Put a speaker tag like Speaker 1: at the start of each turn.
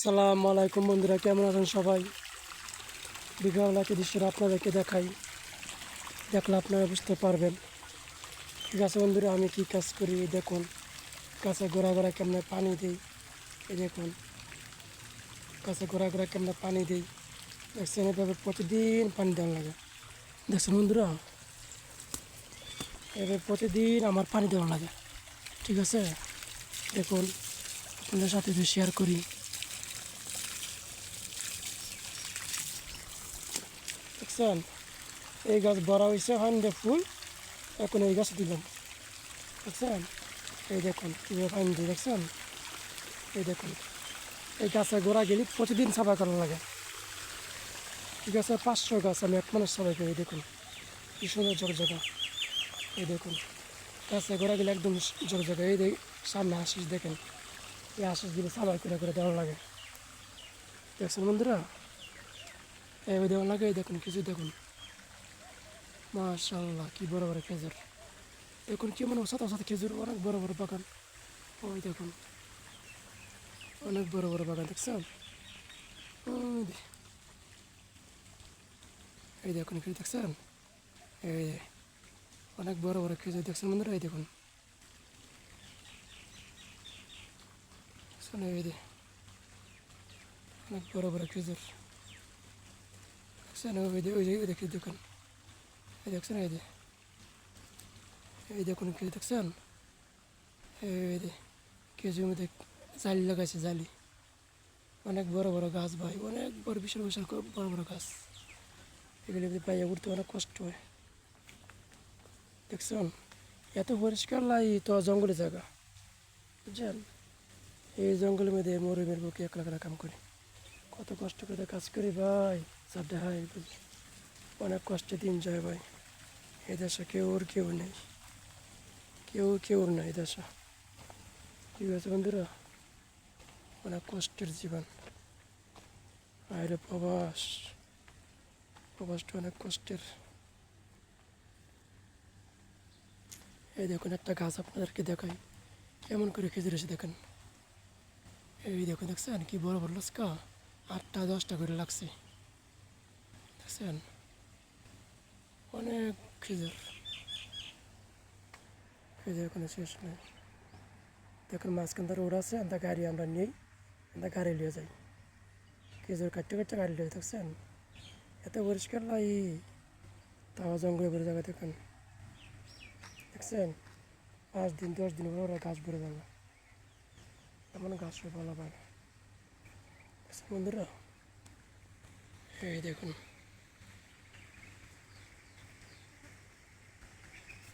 Speaker 1: আসসালামু আলাইকুম বন্ধুরা, কেমন আছেন সবাই? বিকালবেলাতে দৃশ্যটা আপনাদেরকে দেখাই, দেখলে আপনারা বুঝতে পারবেন। ঠিক আছে বন্ধুরা, আমি কি কাজ করি দেখুন। গাছে গোড়া গোড়া কেমনে পানি দিই, এই দেখুন গাছে গোড়া গোড়া কেমনে পানি দিই। দেখছেন, এভাবে প্রতিদিন পানি দেওয়া লাগে। দেখছেন বন্ধুরা, এভাবে প্রতিদিন আমার পানি দেওয়া লাগে। ঠিক আছে, দেখুন আপনাদের সাথে শেয়ার করি। দেখছেন, এই গাছ বড় হয়েছে, হান্ডে ফুল। এখন এই গাছ দিলাম, দেখছেন। এই দেখুন কীভাবে পানি দিয়ে, দেখছেন। এই দেখুন, এই গাছের গোড়া গেলে প্রতিদিন সাফা করা লাগে। ঠিক আছে, 500 গাছ আমি এক মানুষ সাফাই করি। দেখুন কি সুন্দর জোরজাগা। এই দেখুন গাছের গোড়া গেলে একদম জোরজাগা। এই সামনে আশিস দেখেন, এই আশিস দিলে সাফাই করে করে দেওয়া লাগে। দেখছেন বন্ধুরা, এইভাবে দেওয়া লাগে। এই দেখুন কিছু দেখুন, মাশাআল্লাহ কি বড় বড় খেজুর। দেখুন কি মনে সাথে সাথে খেজুর, অনেক বড় বড় বাগান। ওই দেখুন অনেক বড় বড় বাগান, দেখছেন। এই দেখুন খেজুর, দেখছেন। এই অনেক বড় বড় খেজুর, দেখছেন বন্ধুরা। এই দেখুন, এই অনেক বড় বড় খেজুর, দেখছেন। ওই যে দেখি দেখুন, এই দেখছেন। এই দেখুন খেজুর, দেখছেন। এই খেজুর মধ্যে জালি লাগাইছে, জালি। অনেক বড় বড় গাছ ভাই, অনেক বড় বিশাল বিশাল বড় বড় গাছ। এগুলি পাইয়া উঠতে অনেক কষ্ট হয়, দেখছেন। এত পরিষ্কার লাই তো জঙ্গলের জায়গা, বুঝছেন। এই জঙ্গলের মধ্যে মরুমের বুকে একলা একলা কাম করি, কত কষ্ট করে কাজ করি ভাই। সাথে হাই অনেক কষ্টে দিন যায় ভাই। এই দেশে কেউ নেই, কেউ নেই এই দেশে। ঠিক আছে বন্ধুরা, অনেক কষ্টের জীবন। আরে প্রবাসটা অনেক কষ্টের। এই দেখুন একটা গাছ আপনাদেরকে দেখাই, কেমন করে খেজুর এসে দেখেন। এই দেখুন, দেখছেন কি বড় বড় লস্কা, 8টা 10টা করে লাগছে, দেখছেন। অনেক খেজুর, খেজুর কোনো শেষ নেই। দেখুন মাঝখান ধরে ওরা আছে, আমরা গাড়ি আমরা নেই, আমরা গাড়ি নিয়ে যাই। খেজুর কাটতে কাটতে গাড়ি নিয়ে, দেখছেন। এত পরিষ্কার লাই, তাও জঙ্গলে ভরে জায়গা দেখেন, দেখছেন। 5 দিন 10 দিন পরে ওরা গাছ ভরে যাবে, এমন গাছ ভালো পায়। বন্ধুরা এই দেখুন।